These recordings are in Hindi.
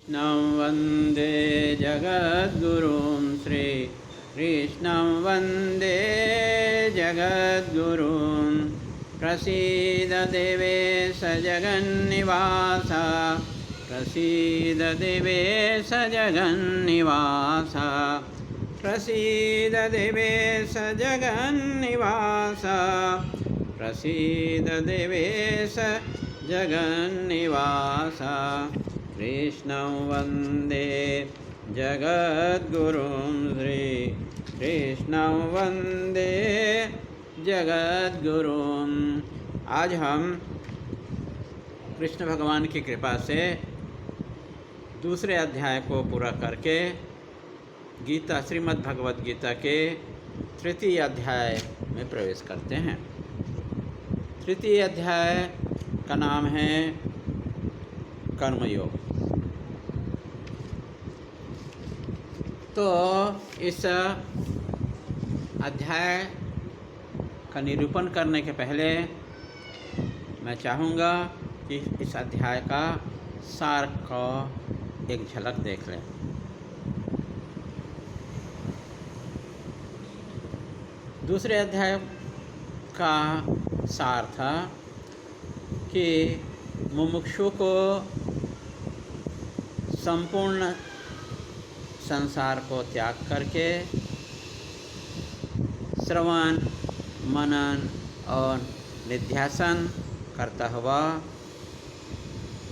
कृष्णं वन्दे जगद्गुरुं श्रीकृष्णं वन्दे जगद्गुरुं प्रसीद देवेश जगन्निवास प्रसीद देवेश जगन्निवास प्रसीद देवेश जगन्निवास प्रसीद देवेश जगन्निवास कृष्णं वन्दे जगद्गुरुं श्रीकृष्णं वन्दे जगद्गुरुं। आज हम कृष्ण भगवान की कृपा से दूसरे अध्याय को पूरा करके गीता श्रीमद् भगवद गीता के तृतीय अध्याय में प्रवेश करते हैं। तृतीय अध्याय का नाम है कर्मयोग। तो इस अध्याय का निरूपण करने के पहले मैं चाहूँगा कि इस अध्याय का सार का एक झलक देख लें। दूसरे अध्याय का सार था कि मुमुक्षु को संपूर्ण संसार को त्याग करके श्रवण मनन और निध्यासन करता हुआ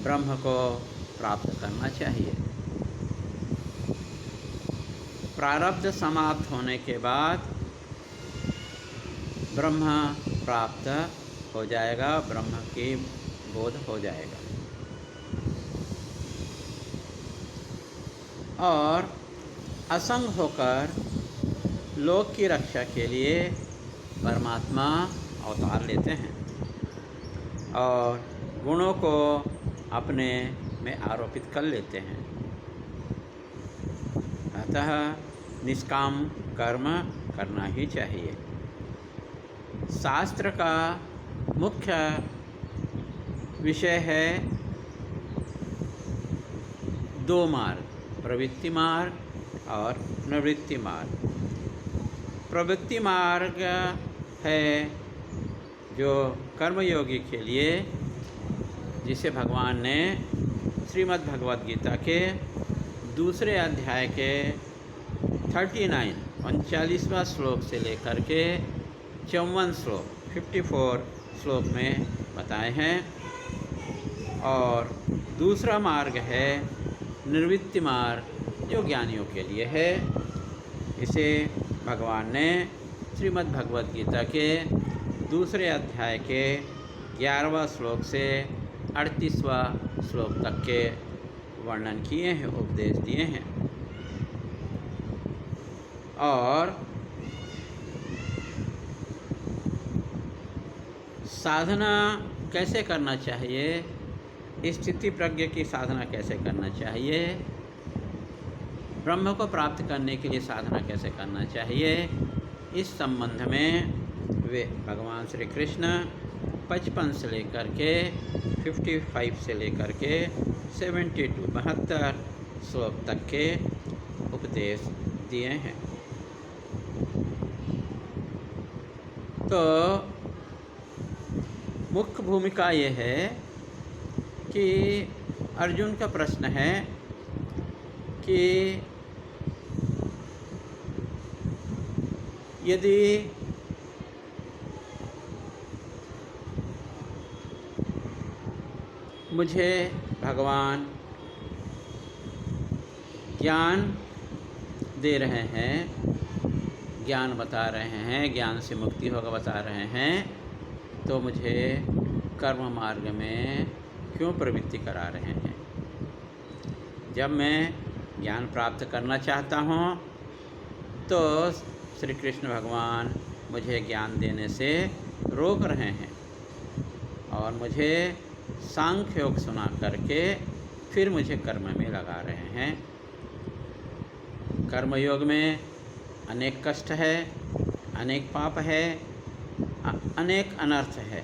ब्रह्म को प्राप्त करना चाहिए। प्रारब्ध समाप्त होने के बाद ब्रह्म प्राप्त हो जाएगा, ब्रह्म की बोध हो जाएगा। और असंग होकर लोक की रक्षा के लिए परमात्मा अवतार लेते हैं और गुणों को अपने में आरोपित कर लेते हैं। अतः निष्काम कर्म करना ही चाहिए। शास्त्र का मुख्य विषय है दो मार्ग, प्रवृत्ति मार्ग और निवृत्ति मार्ग। प्रवृत्ति मार्ग है जो कर्मयोगी के लिए, जिसे भगवान ने श्रीमद् भगवद गीता के दूसरे अध्याय के 39वां श्लोक से लेकर के 54 श्लोक में बताए हैं। और दूसरा मार्ग है निवृत्ति मार्ग, जो ज्ञानियों के लिए है। इसे भगवान ने श्रीमद् भगवद गीता के दूसरे अध्याय के 11वां श्लोक से 38वां श्लोक तक के वर्णन किए हैं, उपदेश दिए हैं। और साधना कैसे करना चाहिए, स्थिति प्रज्ञ की साधना कैसे करना चाहिए, ब्रह्म को प्राप्त करने के लिए साधना कैसे करना चाहिए, इस संबंध में वे भगवान श्री कृष्ण 55 से लेकर के 55 से लेकर के 72 श्लोक तक के उपदेश दिए हैं। तो मुख्य भूमिका ये है कि अर्जुन का प्रश्न है कि यदि मुझे भगवान ज्ञान दे रहे हैं, ज्ञान बता रहे हैं, ज्ञान से मुक्ति होगा बता रहे हैं, तो मुझे कर्म मार्ग में क्यों प्रवृत्ति करा रहे हैं? जब मैं ज्ञान प्राप्त करना चाहता हूँ तो श्री कृष्ण भगवान मुझे ज्ञान देने से रोक रहे हैं और मुझे सांख्य योग सुना करके फिर मुझे कर्म में लगा रहे हैं। कर्मयोग में अनेक कष्ट है, अनेक पाप है, अनेक अनर्थ है,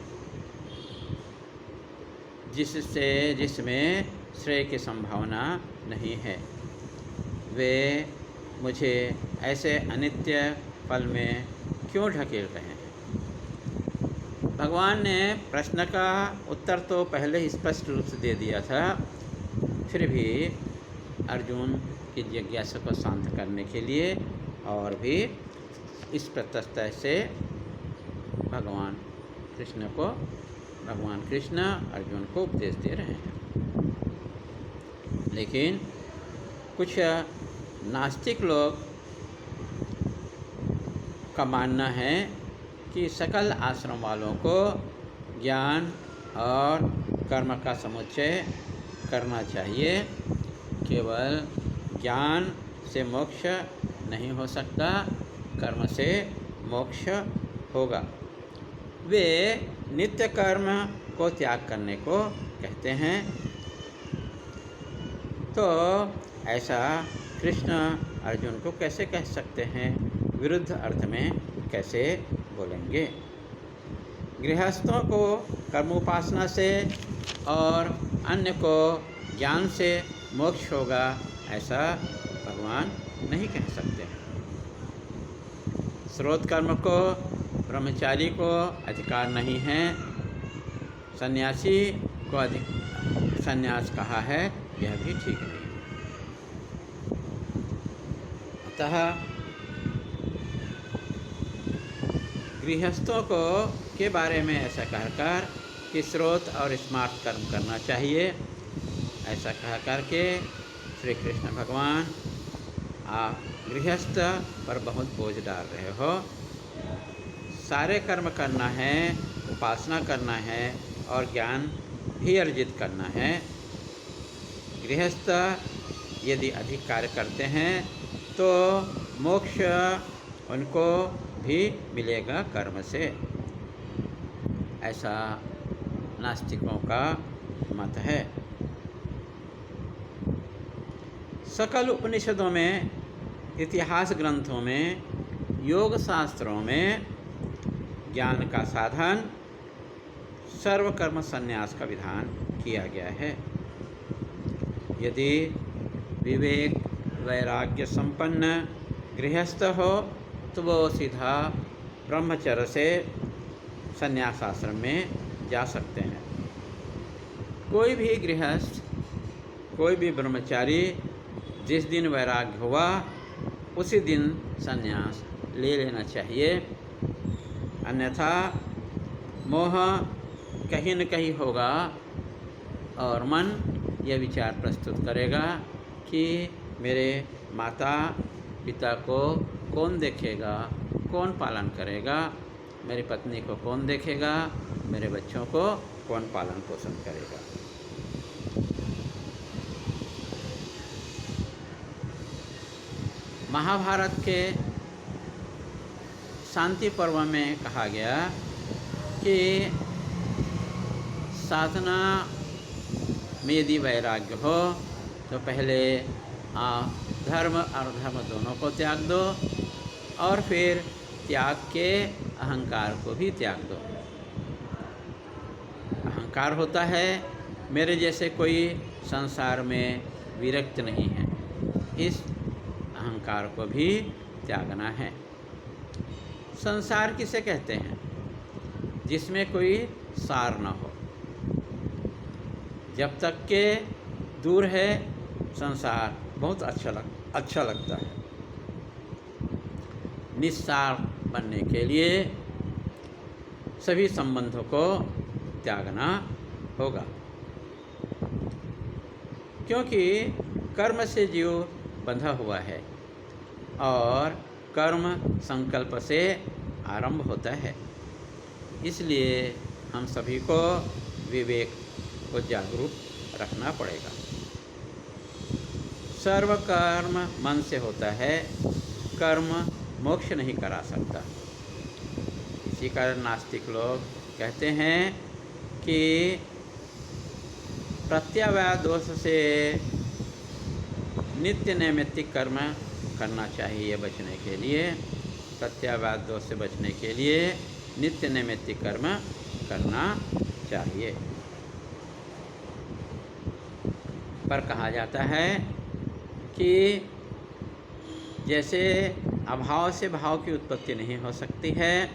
जिसमें श्रेय की संभावना नहीं है। वे मुझे ऐसे अनित्य फल में क्यों ढकेल रहे हैं? भगवान ने प्रश्न का उत्तर तो पहले ही स्पष्ट रूप से दे दिया था, फिर भी अर्जुन की जिज्ञासा को शांत करने के लिए और भी इस प्रत्यय से भगवान कृष्ण अर्जुन को उपदेश दे रहे हैं। लेकिन कुछ नास्तिक लोग का मानना है कि सकल आश्रम वालों को ज्ञान और कर्म का समुच्चय करना चाहिए। केवल ज्ञान से मोक्ष नहीं हो सकता, कर्म से मोक्ष होगा। वे नित्य कर्म को त्याग करने को कहते हैं। तो ऐसा कृष्ण अर्जुन को कैसे कह सकते हैं? विरुद्ध अर्थ में कैसे बोलेंगे? गृहस्थों को कर्मोपासना से और अन्य को ज्ञान से मोक्ष होगा, ऐसा भगवान नहीं कह सकते हैं। स्रोत कर्म को ब्रह्मचारी को अधिकार नहीं है, सन्यासी को सन्यास कहा है, यह भी ठीक नहीं है। अतः गृहस्थों को के बारे में ऐसा कहकर कि स्रोत और स्मार्ट कर्म करना चाहिए, ऐसा कह करके श्री कृष्ण भगवान आप गृहस्थ पर बहुत बोझ डाल रहे हो। सारे कर्म करना है, उपासना करना है और ज्ञान भी अर्जित करना है। गृहस्थ यदि अधिक कार्य करते हैं तो मोक्ष उनको भी मिलेगा कर्म से, ऐसा नास्तिकों का मत है। सकल उपनिषदों में, इतिहास ग्रंथों में, योग शास्त्रों में ज्ञान का साधन सर्वकर्म संन्यास का विधान किया गया है। यदि विवेक वैराग्य संपन्न गृहस्थ हो तो वो सीधा ब्रह्मचर्य से संन्यास आश्रम में जा सकते हैं। कोई भी गृहस्थ, कोई भी ब्रह्मचारी जिस दिन वैराग्य हुआ उसी दिन संन्यास ले लेना चाहिए, अन्यथा मोह कहीं न कहीं होगा और मन यह विचार प्रस्तुत करेगा कि मेरे माता पिता को कौन देखेगा, कौन पालन करेगा, मेरी पत्नी को कौन देखेगा, मेरे बच्चों को कौन पालन पोषण करेगा। महाभारत के शांति पर्व में कहा गया कि साधना में यदि वैराग्य हो तो पहले धर्म और धर्म दोनों को त्याग दो और फिर त्याग के अहंकार को भी त्याग दो। अहंकार होता है मेरे जैसे कोई संसार में विरक्त नहीं है, इस अहंकार को भी त्यागना है। संसार किसे कहते हैं? जिसमें कोई सार न हो। जब तक के दूर है संसार बहुत अच्छा लगता है। निस्सार बनने के लिए सभी संबंधों को त्यागना होगा, क्योंकि कर्म से जीव बंधा हुआ है और कर्म संकल्प से आरंभ होता है। इसलिए हम सभी को विवेक को जागरूक रखना पड़ेगा। सर्व कर्म मन से होता है, कर्म मोक्ष नहीं करा सकता। इसी कारण नास्तिक लोग कहते हैं कि प्रत्यवाय दोष से नित्य नैमित्तिक कर्म करना चाहिए बचने के लिए। प्रत्यवाय दोष से बचने के लिए नित्य नैमित्तिक कर्म करना चाहिए। पर कहा जाता है कि जैसे अभाव से भाव की उत्पत्ति नहीं हो सकती है,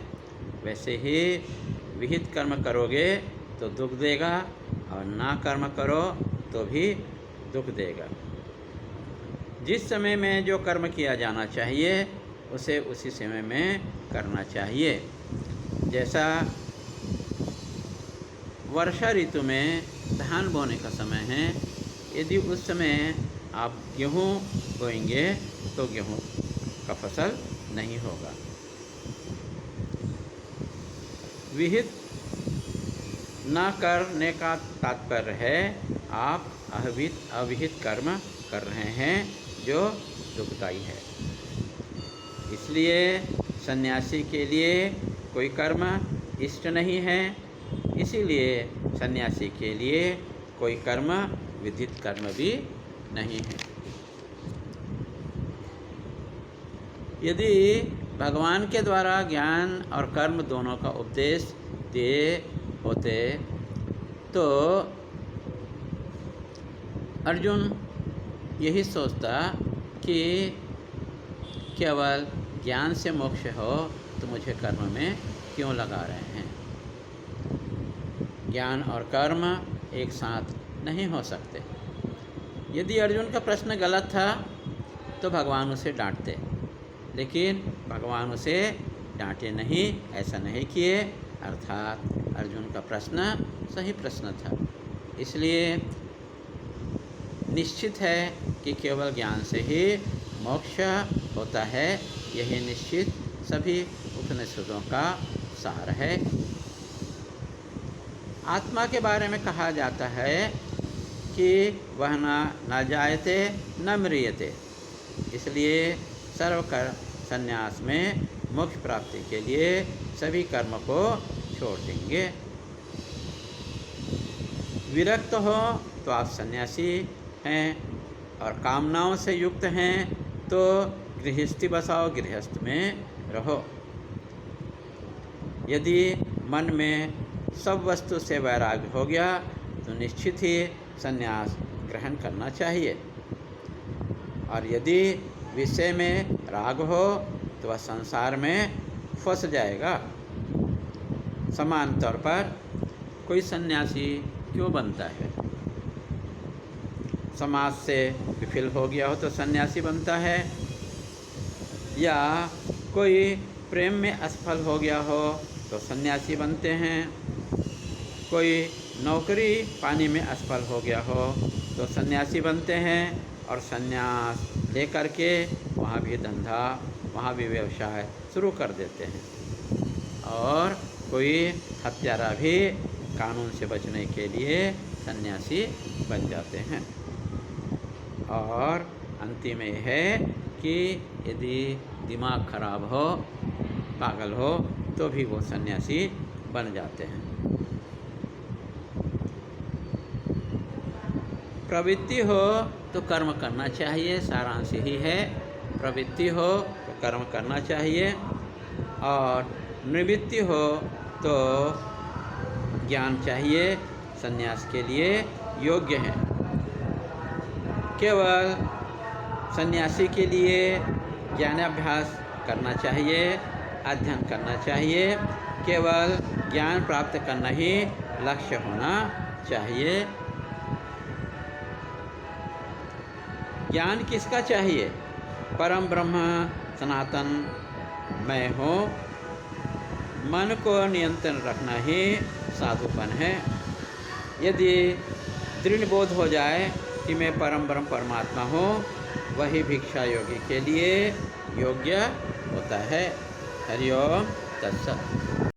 वैसे ही विहित कर्म करोगे तो दुख देगा और ना कर्म करो तो भी दुख देगा। जिस समय में जो कर्म किया जाना चाहिए उसे उसी समय में करना चाहिए। जैसा वर्षा ऋतु में धान बोने का समय है, यदि उस समय आप गेहूँ बोएंगे तो गेहूँ का फसल नहीं होगा। विहित न करने का तात्पर्य है आप अविहित कर्म कर रहे हैं जो दुखदायी है। इसलिए सन्यासी के लिए कोई कर्म इष्ट नहीं है, इसीलिए सन्यासी के लिए कोई कर्म विधित कर्म भी नहीं है। यदि भगवान के द्वारा ज्ञान और कर्म दोनों का उपदेश दिए होते तो अर्जुन यही सोचता कि केवल ज्ञान से मोक्ष हो तो मुझे कर्म में क्यों लगा रहे हैं। ज्ञान और कर्म एक साथ नहीं हो सकते। यदि अर्जुन का प्रश्न गलत था तो भगवान उसे डांटते, लेकिन भगवान उसे डांटे नहीं, ऐसा नहीं किए, अर्थात अर्जुन का प्रश्न सही प्रश्न था। इसलिए निश्चित है कि केवल ज्ञान से ही मोक्ष होता है। यही निश्चित सभी उपनिषदों का सार है। आत्मा के बारे में कहा जाता है कि वह न जायते न म्रियते, इसलिए सर्वकर्म संन्यास में मोक्ष प्राप्ति के लिए सभी कर्म को छोड़ देंगे। विरक्त हो तो आप सन्यासी हैं, और कामनाओं से युक्त हैं तो गृहस्थी बसाओ, गृहस्थ में रहो। यदि मन में सब वस्तु से वैराग्य हो गया तो निश्चित ही संन्यास ग्रहण करना चाहिए, और यदि विषय में राग हो तो वह संसार में फंस जाएगा। समान तौर पर कोई सन्यासी क्यों बनता है? समाज से विफल हो गया हो तो सन्यासी बनता है, या कोई प्रेम में असफल हो गया हो तो सन्यासी बनते हैं, कोई नौकरी पाने में असफल हो गया हो तो सन्यासी बनते हैं और सन्यास लेकर के वहाँ भी धंधा, वहाँ भी व्यवसाय शुरू कर देते हैं। और कोई हत्यारा भी कानून से बचने के लिए सन्यासी बन जाते हैं। और अंतिम में है कि यदि दिमाग खराब हो, पागल हो, तो भी वो सन्यासी बन जाते हैं। प्रवृत्ति हो तो कर्म करना चाहिए, सारांश यही है। प्रवृत्ति हो तो कर्म करना चाहिए, और निवृत्ति हो तो ज्ञान चाहिए, संन्यास के लिए योग्य है। केवल सन्यासी के लिए ज्ञानाभ्यास करना चाहिए, अध्ययन करना चाहिए, केवल ज्ञान प्राप्त करना ही लक्ष्य होना चाहिए। ज्ञान किसका चाहिए? परम ब्रह्म सनातन मैं हूँ। मन को नियंत्रण रखना ही साधुपन है। यदि दृढ़ बोध हो जाए कि मैं परम ब्रह्म परमात्मा हूँ, वही भिक्षा योगी के लिए योग्य होता है। हरि ओम तत्सत।